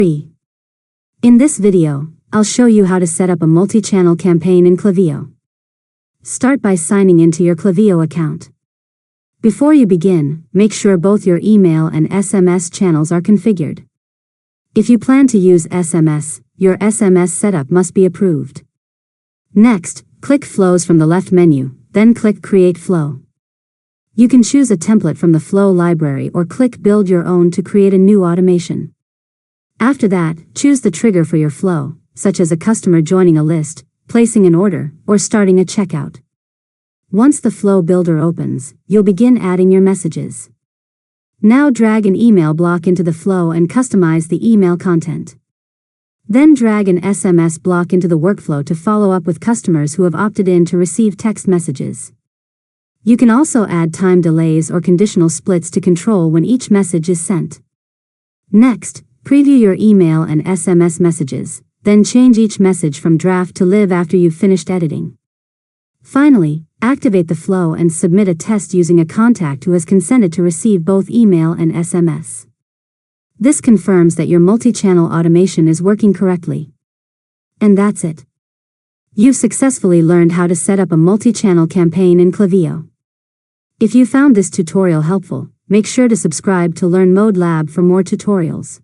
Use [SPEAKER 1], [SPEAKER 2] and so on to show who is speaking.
[SPEAKER 1] In this video, I'll show you how to set up a multi-channel campaign in Klaviyo. Start by signing into your Klaviyo account. Before you begin, make sure both your email and SMS channels are configured. If you plan to use SMS, your SMS setup must be approved. Next, click Flows from the left menu, then click Create Flow. You can choose a template from the Flow library or click Build Your Own to create a new automation. After that, choose the trigger for your flow, such as a customer joining a list, placing an order, or starting a checkout. Once the flow builder opens, you'll begin adding your messages. Now drag an email block into the flow and customize the email content. Then drag an SMS block into the workflow to follow up with customers who have opted in to receive text messages. You can also add time delays or conditional splits to control when each message is sent. Next, preview your email and SMS messages, then change each message from draft to live after you've finished editing. Finally, activate the flow and submit a test using a contact who has consented to receive both email and SMS. This confirms that your multi-channel automation is working correctly. And that's it. You've successfully learned how to set up a multi-channel campaign in Klaviyo. If you found this tutorial helpful, make sure to subscribe to Learn Mode Lab for more tutorials.